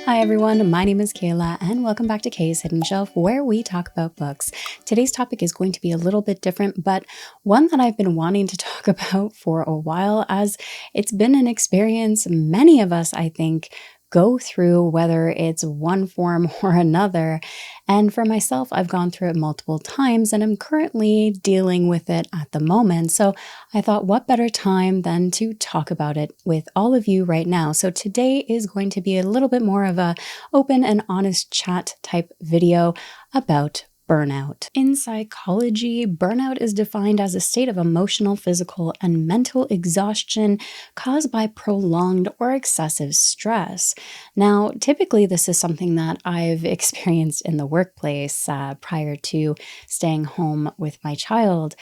Hi everyone, my name is Kayla and welcome back to Kay's Hidden Shelf, where we talk about books. Today's topic is going to be a little bit different, but one that I've been wanting to talk about for a while, as it's been an experience many of us, I think, go through, whether it's one form or another. And for myself, I've gone through it multiple times and I'm currently dealing with it at the moment. So I thought, what better time than to talk about it with all of you right now? So today is going to be a little bit more of a open and honest chat type video about burnout. In psychology, burnout is defined as a state of emotional, physical, and mental exhaustion caused by prolonged or excessive stress. Now, typically, this is something that I've experienced in the workplace prior to staying home with my child.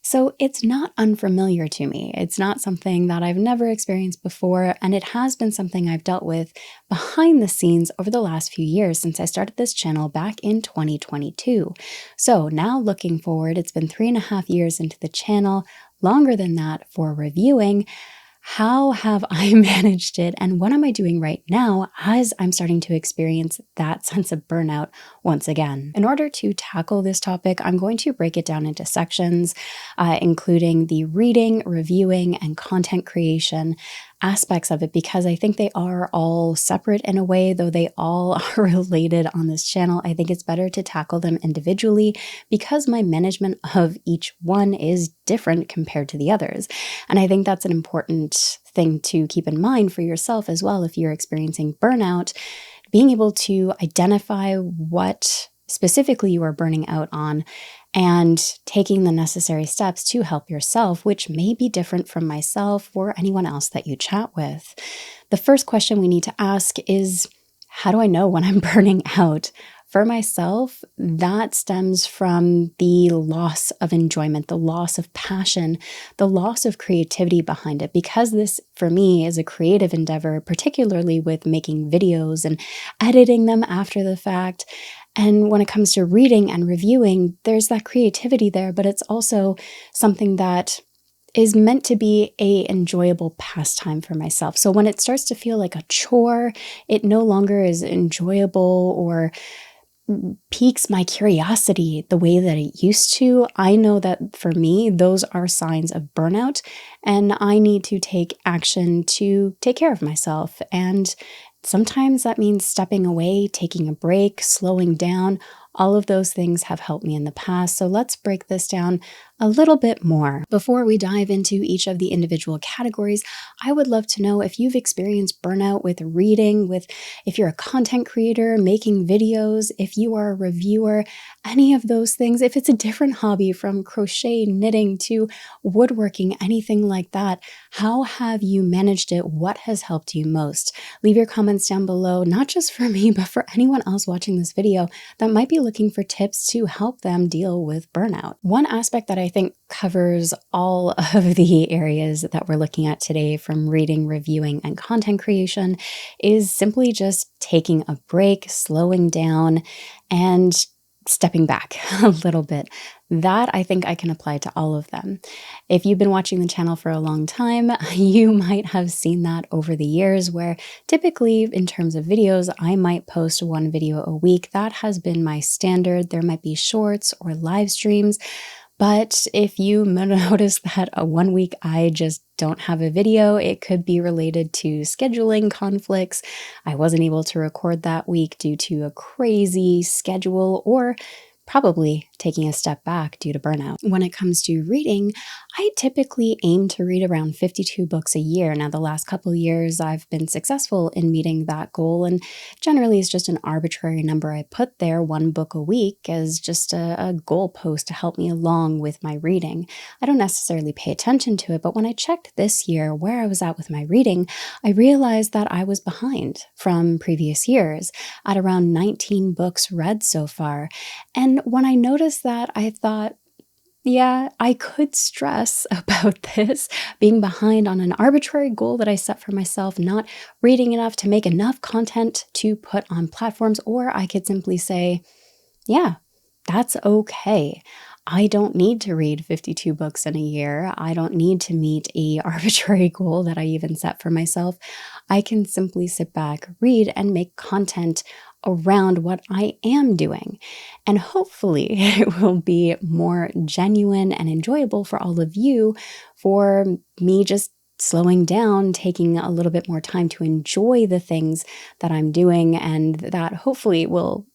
So it's not unfamiliar to me. It's not something that I've never experienced before, and it has been something I've dealt with behind the scenes over the last few years since I started this channel back in 2022. So now looking forward, it's been 3.5 years into the channel, longer than that for reviewing. How have I managed it, and what am I doing right now as I'm starting to experience that sense of burnout once again? In order to tackle this topic, I'm going to break it down into sections, including the reading, reviewing, and content creation aspects of it, because I think they are all separate in a way, though they all are related on this channel. I think it's better to tackle them individually because my management of each one is different compared to the others. And I think that's an important thing to keep in mind for yourself as well if you're experiencing burnout, being able to identify what specifically you are burning out on and taking the necessary steps to help yourself, which may be different from myself or anyone else that you chat with. The first question we need to ask is, how do I know when I'm burning out? For myself, that stems from the loss of enjoyment, the loss of passion, the loss of creativity behind it. Because this, for me, is a creative endeavor, particularly with making videos and editing them after the fact. And when it comes to reading and reviewing, there's that creativity there, but it's also something that is meant to be a enjoyable pastime for myself. So when it starts to feel like a chore, it no longer is enjoyable or piques my curiosity the way that it used to. I know that for me, those are signs of burnout, and I need to take action to take care of myself. And sometimes that means stepping away, taking a break, slowing down. All of those things have helped me in the past. So let's break this down a little bit more. Before we dive into each of the individual categories, I would love to know if you've experienced burnout with reading, if you're a content creator, making videos, if you are a reviewer, any of those things, if it's a different hobby from crochet, knitting to woodworking, anything like that. How have you managed it? What has helped you most? Leave your comments down below, not just for me, but for anyone else watching this video that might be looking for tips to help them deal with burnout. One aspect that I think covers all of the areas that we're looking at today, from reading, reviewing, and content creation, is simply just taking a break, slowing down, and stepping back a little bit. That I think I can apply to all of them. If you've been watching the channel for a long time, you might have seen that over the years, where typically in terms of videos, I might post one video a week. That has been my standard. There might be shorts or live streams. But if you notice that one week I just don't have a video, it could be related to scheduling conflicts. I wasn't able to record that week due to a crazy schedule, or probably taking a step back due to burnout. When it comes to reading, I typically aim to read around 52 books a year. Now, the last couple of years, I've been successful in meeting that goal, and generally it's just an arbitrary number I put there, one book a week, as just a goalpost to help me along with my reading. I don't necessarily pay attention to it, but when I checked this year where I was at with my reading, I realized that I was behind from previous years at around 19 books read so far. And when I noticed that, I thought, yeah, I could stress about this, being behind on an arbitrary goal that I set for myself, not reading enough to make enough content to put on platforms, or I could simply say, yeah, that's okay. I don't need to read 52 books in a year. I don't need to meet a arbitrary goal that I even set for myself. I can simply sit back, read, and make content around what I am doing. And hopefully it will be more genuine and enjoyable for all of you, for me just slowing down, taking a little bit more time to enjoy the things that I'm doing, and that hopefully will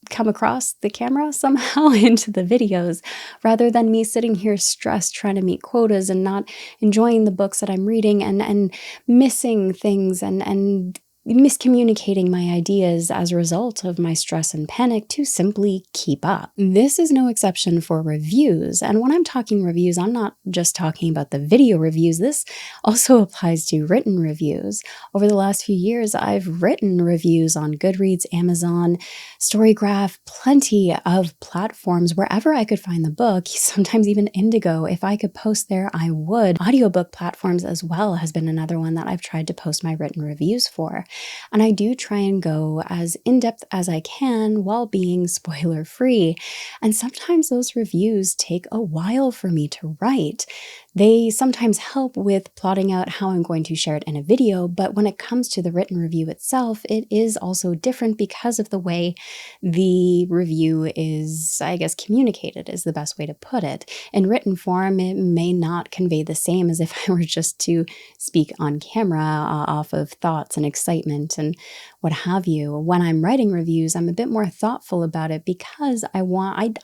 come across the camera somehow into the videos, rather than me sitting here stressed trying to meet quotas and not enjoying the books that I'm reading, and missing things, and miscommunicating my ideas as a result of my stress and panic to simply keep up. This is no exception for reviews. And when I'm talking reviews, I'm not just talking about the video reviews. This also applies to written reviews. Over the last few years, I've written reviews on Goodreads, Amazon, Storygraph, plenty of platforms wherever I could find the book, sometimes even Indigo. If I could post there, I would. Audiobook platforms as well has been another one that I've tried to post my written reviews for. And I do try and go as in-depth as I can while being spoiler-free. And sometimes those reviews take a while for me to write. They sometimes help with plotting out how I'm going to share it in a video, but when it comes to the written review itself, it is also different because of the way the review is, I guess, communicated is the best way to put it. In written form, it may not convey the same as if I were just to speak on camera off of thoughts and excitement and what have you. When I'm writing reviews, I'm a bit more thoughtful about it because I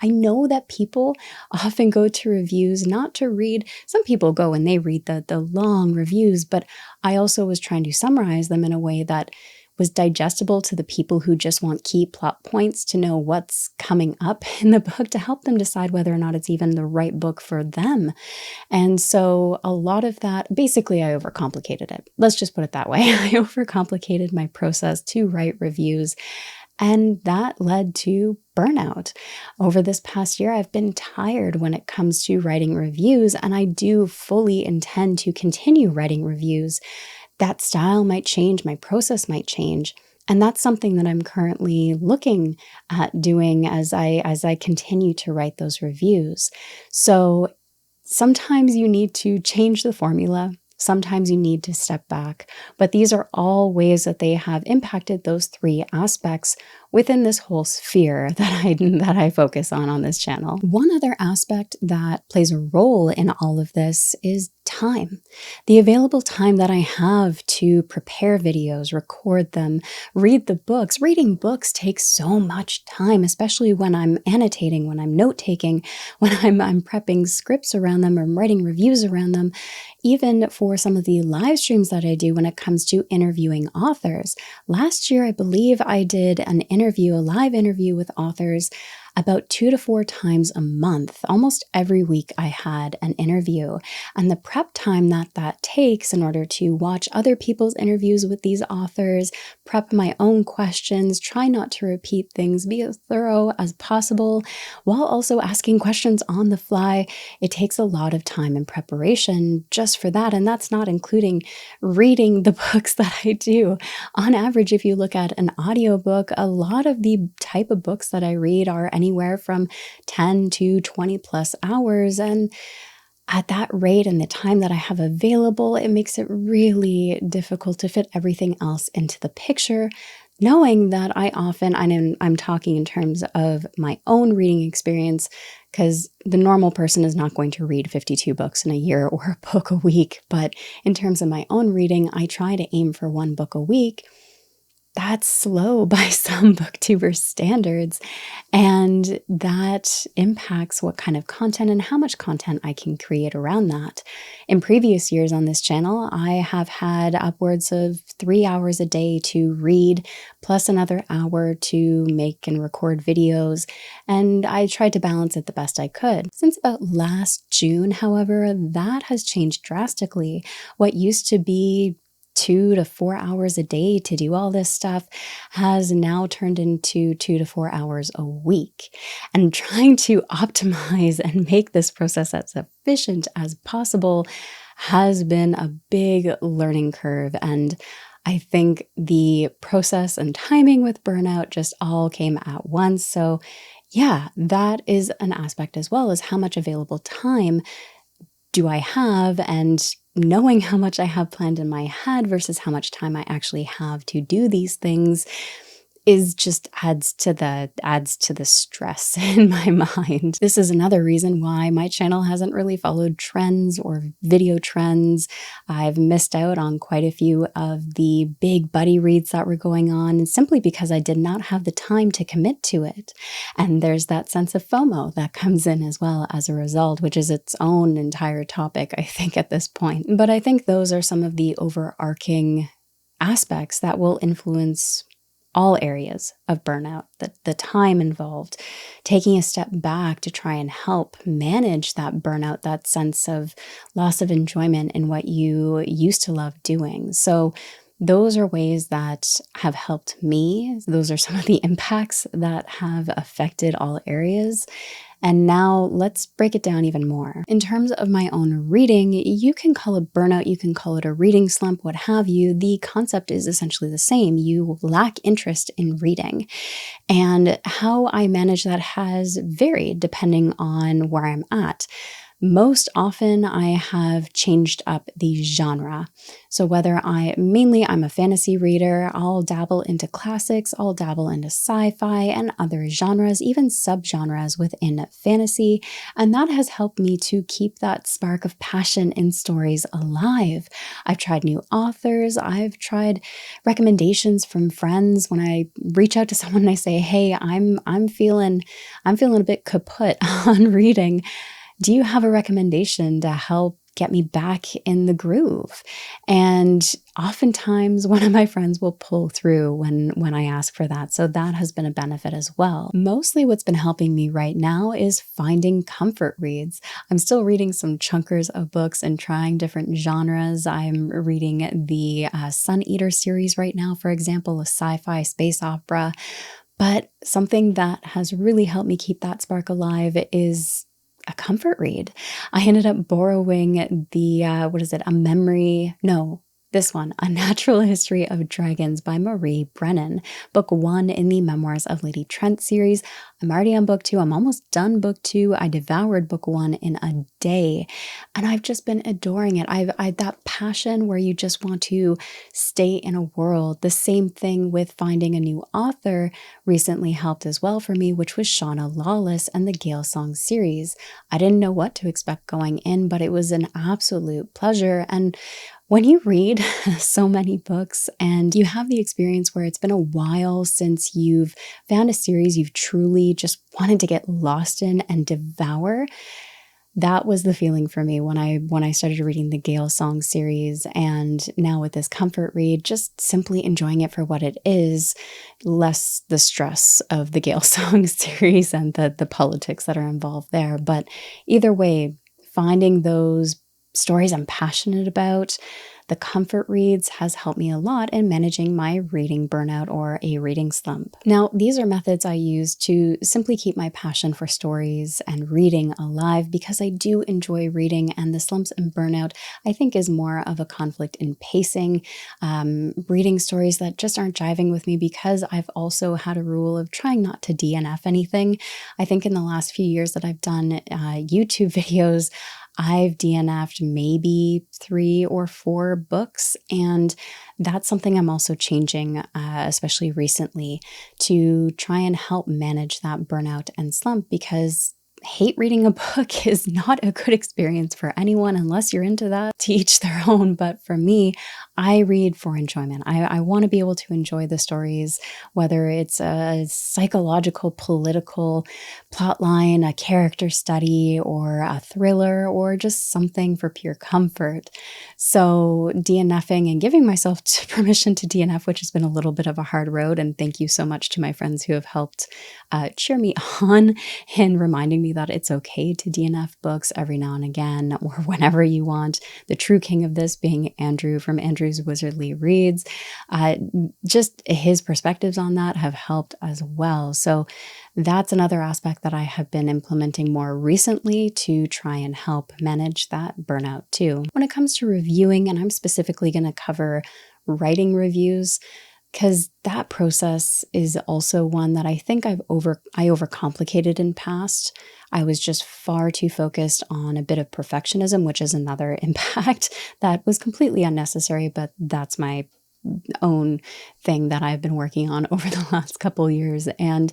know that people often go to reviews not to read. Some people go and they read the long reviews, but I also was trying to summarize them in a way that was digestible to the people who just want key plot points to know what's coming up in the book, to help them decide whether or not it's even the right book for them. And so a lot of that, basically I overcomplicated it. Let's just put it that way. I overcomplicated my process to write reviews, and that led to burnout. Over this past year, I've been tired when it comes to writing reviews, and I do fully intend to continue writing reviews. That style might change, my process might change. And that's something that I'm currently looking at doing as I continue to write those reviews. So sometimes you need to change the formula. Sometimes you need to step back. But these are all ways that they have impacted those three aspects within this whole sphere that I focus on this channel. One other aspect that plays a role in all of this is time. The available time that I have to prepare videos, record them, read the books. Reading books takes so much time, especially when I'm annotating, when I'm note-taking, when I'm prepping scripts around them or writing reviews around them. Even for some of the live streams that I do when it comes to interviewing authors. Last year, I believe I did a live interview with authors about 2 to 4 times a month. Almost every week I had an interview, and the prep time that takes in order to watch other people's interviews with these authors, prep my own questions, try not to repeat things, be as thorough as possible, while also asking questions on the fly. It takes a lot of time and preparation just for that, and that's not including reading the books that I do. On average, if you look at an audiobook, a lot of the type of books that I read are anywhere from 10 to 20 plus hours. And at that rate and the time that I have available, it makes it really difficult to fit everything else into the picture, knowing that I'm talking in terms of my own reading experience, because the normal person is not going to read 52 books in a year or a book a week. But in terms of my own reading, I try to aim for 1 book a week. That's slow by some booktuber standards, and that impacts what kind of content and how much content I can create around that. In previous years on this channel, I have had upwards of 3 hours a day to read, plus another hour to make and record videos, and I tried to balance it the best I could. Since about last June, however, that has changed drastically. What used to be 2 to 4 hours a day to do all this stuff has now turned into 2 to 4 hours a week. And trying to optimize and make this process as efficient as possible has been a big learning curve. And I think the process and timing with burnout just all came at once. So yeah, that is an aspect as well, as how much available time do I have, and knowing how much I have planned in my head versus how much time I actually have to do these things is just adds to the stress in my mind. This is another reason why my channel hasn't really followed trends or video trends. I've missed out on quite a few of the big buddy reads that were going on, simply because I did not have the time to commit to it. And there's that sense of FOMO that comes in as well as a result, which is its own entire topic, I think, at this point. But I think those are some of the overarching aspects that will influence all areas of burnout, the time involved, taking a step back to try and help manage that burnout, that sense of loss of enjoyment in what you used to love doing. So those are ways that have helped me. Those are some of the impacts that have affected all areas. And now let's break it down even more. In terms of my own reading, you can call it burnout, you can call it a reading slump, what have you. The concept is essentially the same. You lack interest in reading. And how I manage that has varied depending on where I'm at. Most often I have changed up the genre. So whether I'm a fantasy reader, I'll dabble into classics, I'll dabble into sci-fi and other genres, even subgenres within fantasy. And that has helped me to keep that spark of passion in stories alive. I've tried new authors, I've tried recommendations from friends. When I reach out to someone and I say, hey, I'm feeling a bit kaput on reading. Do you have a recommendation to help get me back in the groove? And oftentimes one of my friends will pull through when I ask for that. So that has been a benefit as well. Mostly what's been helping me right now is finding comfort reads. I'm still reading some chunkers of books and trying different genres. I'm reading the Sun Eater series right now, for example, a sci-fi space opera. But something that has really helped me keep that spark alive is a comfort read. I ended up borrowing the, A Natural History of Dragons by Marie Brennan, book 1 in the Memoirs of Lady Trent series. I'm already on book 2. I'm almost done book 2. I devoured book 1 in a day, and I've just been adoring it. I that passion where you just want to stay in a world. The same thing with finding a new author recently helped as well for me, which was Shauna Lawless and the Gale Song series. I didn't know what to expect going in, but it was an absolute pleasure. And when you read so many books and you have the experience where it's been a while since you've found a series you've truly just wanted to get lost in and devour, that was the feeling for me when I started reading the Gale Song series, and now with this comfort read, just simply enjoying it for what it is, less the stress of the Gale Song series and the politics that are involved there. But either way, finding those stories I'm passionate about, the comfort reads, has helped me a lot in managing my reading burnout or a reading slump. Now, these are methods I use to simply keep my passion for stories and reading alive, because I do enjoy reading, and the slumps and burnout, I think, is more of a conflict in pacing, reading stories that just aren't jiving with me, because I've also had a rule of trying not to DNF anything. I think in the last few years that I've done YouTube videos, I've DNF'd maybe 3 or 4 books, and that's something I'm also changing, especially recently, to try and help manage that burnout and slump, because hate reading a book is not a good experience for anyone unless you're into that. To each their own. But for me, I read for enjoyment. I want to be able to enjoy the stories, whether it's a psychological, political plot line, a character study, or a thriller, or just something for pure comfort. So DNFing and giving myself permission to DNF, which has been a little bit of a hard road, and thank you so much to my friends who have helped cheer me on and reminding me that it's okay to DNF books every now and again, or whenever you want. The true king of this being Andrew from Andrew's Wizardly Reads. Just his perspectives on that have helped as well. So that's another aspect that I have been implementing more recently to try and help manage that burnout too. When it comes to reviewing, and I'm specifically going to cover writing reviews, because that process is also one that I think I overcomplicated in past. I was just far too focused on a bit of perfectionism, which is another impact that was completely unnecessary, but that's my own thing that I've been working on over the last couple years. And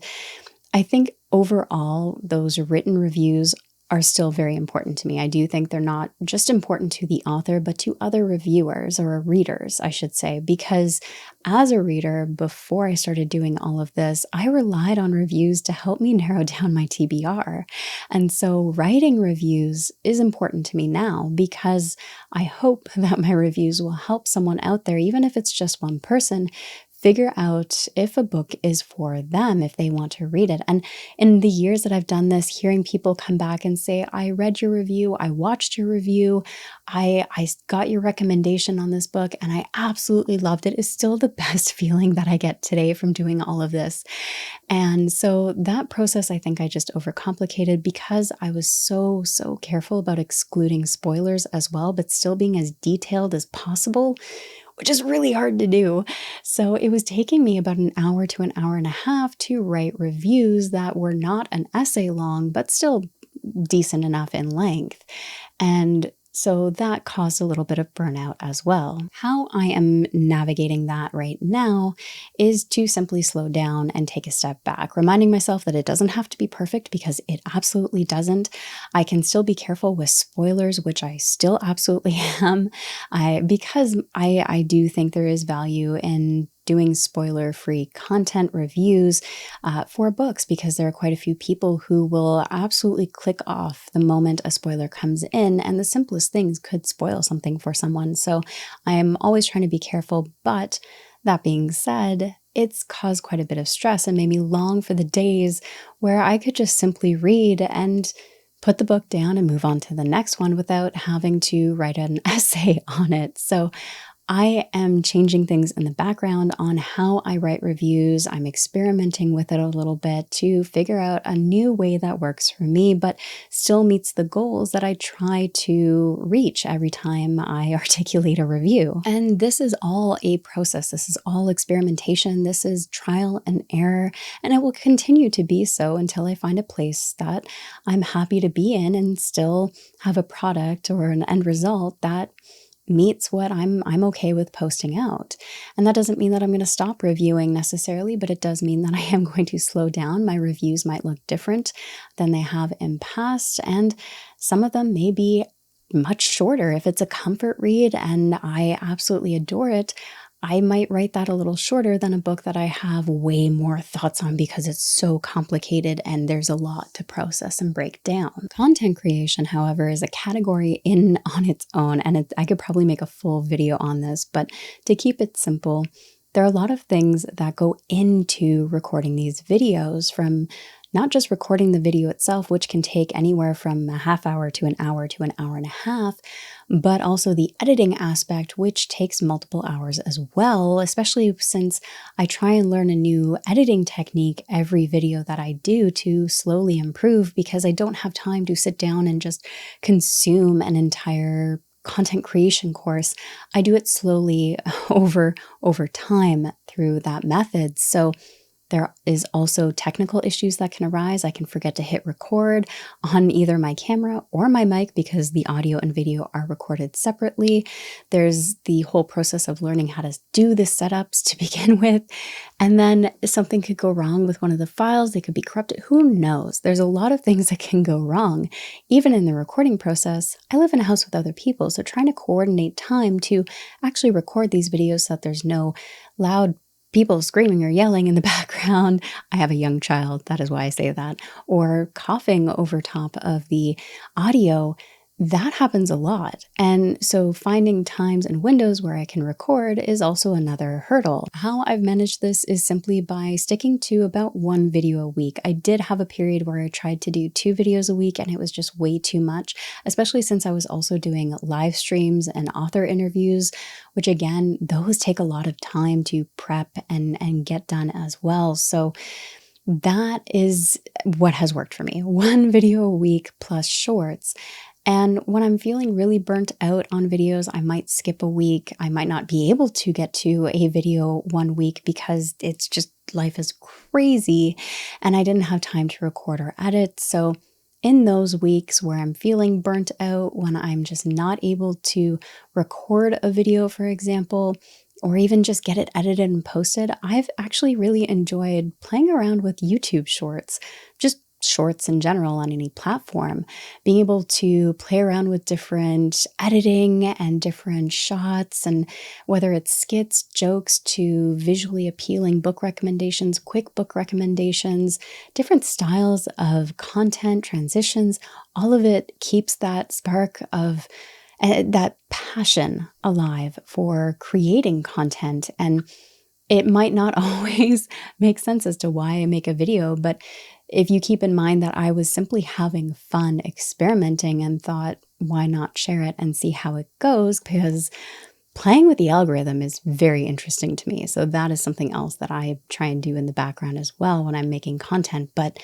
I think overall, those written reviews are still very important to me. I do think they're not just important to the author, but to other reviewers or readers, I should say, because as a reader, before I started doing all of this, I relied on reviews to help me narrow down my TBR. And so writing reviews is important to me now because I hope that my reviews will help someone out there, even if it's just one person, figure out if a book is for them, if they want to read it. And in the years that I've done this, hearing people come back and say, I read your review, I watched your review, I got your recommendation on this book, and I absolutely loved it, is still the best feeling that I get today from doing all of this. And so that process, I think I just overcomplicated because I was so careful about excluding spoilers as well, but still being as detailed as possible, which is really hard to do. So it was taking me about an hour to an hour and a half to write reviews that were not an essay long, but still decent enough in length. And so that caused a little bit of burnout as well. How I am navigating that right now is to simply slow down and take a step back, reminding myself that it doesn't have to be perfect because it absolutely doesn't. I can still be careful with spoilers, which I still absolutely am, because I do think there is value in doing spoiler-free content reviews for books, because there are quite a few people who will absolutely click off the moment a spoiler comes in, and the simplest things could spoil something for someone. So I am always trying to be careful, but that being said, it's caused quite a bit of stress and made me long for the days where I could just simply read and put the book down and move on to the next one without having to write an essay on it. So I am changing things in the background on how I write reviews. I'm experimenting with it a little bit to figure out a new way that works for me, but still meets the goals that I try to reach every time I articulate a review. And this is all a process. This is all experimentation. This is trial and error, and it will continue to be so until I find a place that I'm happy to be in and still have a product or an end result that meets what I'm okay with posting out. And that doesn't mean that I'm going to stop reviewing necessarily, but it does mean that I am going to slow down. My reviews might look different than they have in past, and some of them may be much shorter. If it's a comfort read and I absolutely adore it, I might write that a little shorter than a book that I have way more thoughts on because it's so complicated and there's a lot to process and break down. Content creation, however, is a category on its own, and I could probably make a full video on this, but to keep it simple, there are a lot of things that go into recording these videos, from not just recording the video itself, which can take anywhere from a half hour to an hour and a half, but also the editing aspect, which takes multiple hours as well, especially since I try and learn a new editing technique every video that I do to slowly improve, because I don't have time to sit down and just consume an entire content creation course. I do it slowly over time through that method. So there is also technical issues that can arise. I can forget to hit record on either my camera or my mic because the audio and video are recorded separately. There's the whole process of learning how to do the setups to begin with. And then something could go wrong with one of the files. They could be corrupted. Who knows? There's a lot of things that can go wrong. Even in the recording process, I live in a house with other people, so trying to coordinate time to actually record these videos so that there's no loud people screaming or yelling in the background. I have a young child, that is why I say that, or coughing over top of the audio. That happens a lot. And so finding times and windows where I can record is also another hurdle. How I've managed this is simply by sticking to about one video a week. I did have a period where I tried to do 2 videos a week, and it was just way too much, especially since I was also doing live streams and author interviews, which again, those take a lot of time to prep and get done as well. So that is what has worked for me. 1 video a week plus shorts. And when I'm feeling really burnt out on videos, I might skip a week. I might not be able to get to a video one week because it's just life is crazy and I didn't have time to record or edit. So in those weeks where I'm feeling burnt out, when I'm just not able to record a video, for example, or even just get it edited and posted, I've actually really enjoyed playing around with YouTube shorts, just shorts in general on any platform, being able to play around with different editing and different shots, and whether it's skits, jokes, to visually appealing book recommendations, quick book recommendations, different styles of content, transitions, all of it keeps that spark of that passion alive for creating content. And it might not always make sense as to why I make a video, but if you keep in mind that I was simply having fun experimenting and thought, why not share it and see how it goes? Because playing with the algorithm is very interesting to me. So that is something else that I try and do in the background as well when I'm making content. But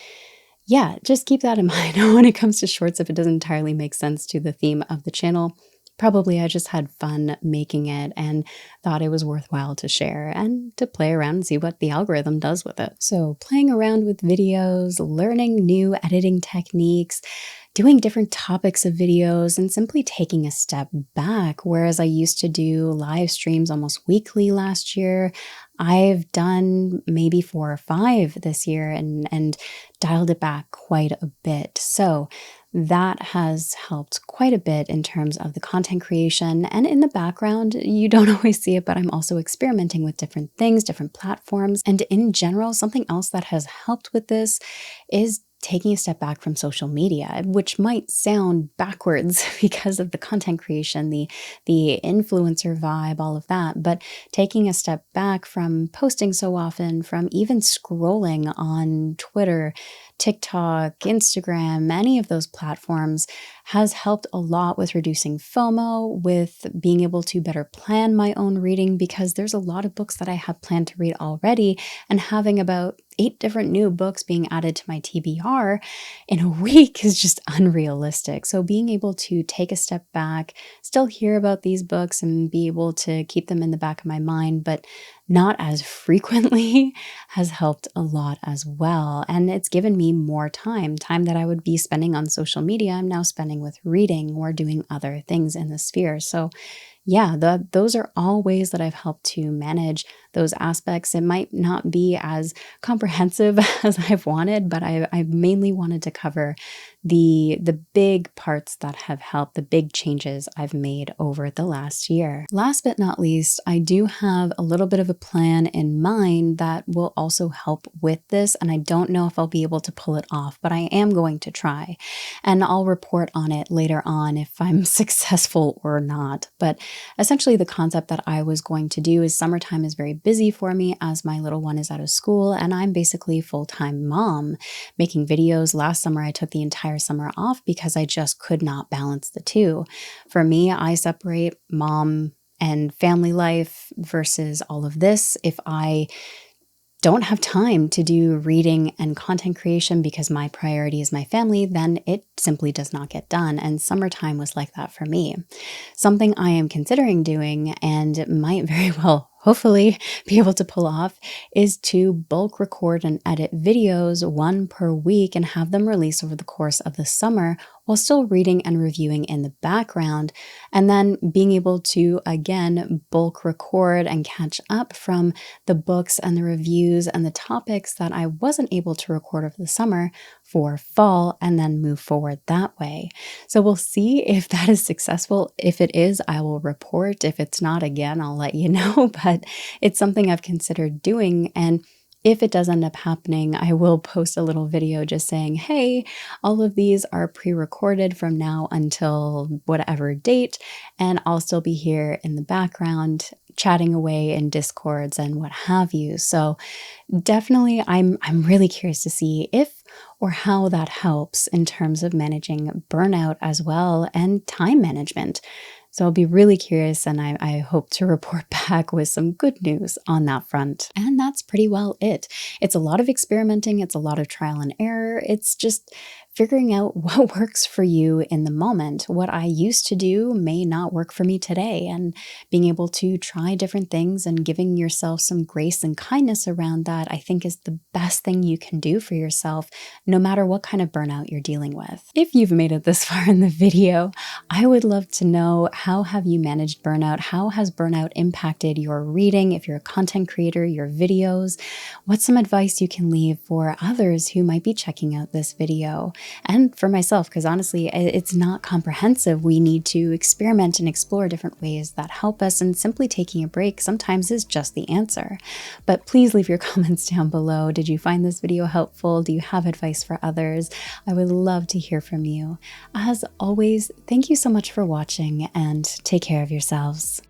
yeah, just keep that in mind when it comes to shorts. If it doesn't entirely make sense to the theme of the channel, probably I just had fun making it and thought it was worthwhile to share and to play around and see what the algorithm does with it. So playing around with videos, learning new editing techniques, doing different topics of videos, and simply taking a step back. Whereas I used to do live streams almost weekly last year, I've done maybe 4 or 5 this year and dialed it back quite a bit. So that has helped quite a bit in terms of the content creation. And in the background, you don't always see it, but I'm also experimenting with different things, different platforms. And in general, something else that has helped with this is taking a step back from social media, which might sound backwards because of the content creation, the influencer vibe, all of that. But taking a step back from posting so often, from even scrolling on Twitter, TikTok, Instagram, any of those platforms has helped a lot with reducing FOMO, with being able to better plan my own reading, because there's a lot of books that I have planned to read already, and having about 8 different new books being added to my TBR in a week is just unrealistic. So being able to take a step back, still hear about these books and be able to keep them in the back of my mind, but not as frequently, has helped a lot as well. And it's given me more time that I would be spending on social media, I'm now spending with reading or doing other things in the sphere. So yeah, those are all ways that I've helped to manage those aspects. It might not be as comprehensive as I've wanted, but I've mainly wanted to cover the big parts that have helped, the big changes I've made over the last year. Last but not least, I do have a little bit of a plan in mind that will also help with this, and I don't know if I'll be able to pull it off, but I am going to try, and I'll report on it later on if I'm successful or not. But essentially the concept that I was going to do is summertime is very busy for me as my little one is out of school, and I'm basically a full-time mom making videos. Last summer, I took the entire summer off because I just could not balance the two. For me, I separate mom and family life versus all of this. If I don't have time to do reading and content creation because my priority is my family, then it simply does not get done. And summertime was like that for me. Something I am considering doing, and might very well hopefully be able to pull off, is to bulk record and edit videos 1 per week and have them released over the course of the summer while still reading and reviewing in the background, and then being able to again bulk record and catch up from the books and the reviews and the topics that I wasn't able to record over the summer for fall, and then move forward that way. So we'll see if that is successful. If it is, I will report. If it's not, again, I'll let you know, but it's something I've considered doing. And if it does end up happening, I will post a little video just saying, hey, all of these are pre-recorded from now until whatever date, and I'll still be here in the background chatting away in Discords and what have you. So definitely I'm really curious to see if or how that helps in terms of managing burnout as well, and time management. So I'll be really curious, and I hope to report back with some good news on that front. And that's pretty well it. It's a lot of experimenting. It's a lot of trial and error. It's just figuring out what works for you in the moment. What I used to do may not work for me today, and being able to try different things and giving yourself some grace and kindness around that, I think is the best thing you can do for yourself, no matter what kind of burnout you're dealing with. If you've made it this far in the video, I would love to know, how have you managed burnout? How has burnout impacted your reading? If you're a content creator, your videos, what's some advice you can leave for others who might be checking out this video? And for myself, because honestly, it's not comprehensive. We need to experiment and explore different ways that help us, and simply taking a break sometimes is just the answer. But please leave your comments down below. Did you find this video helpful? Do you have advice for others? I would love to hear from you. As always, thank you so much for watching, and take care of yourselves.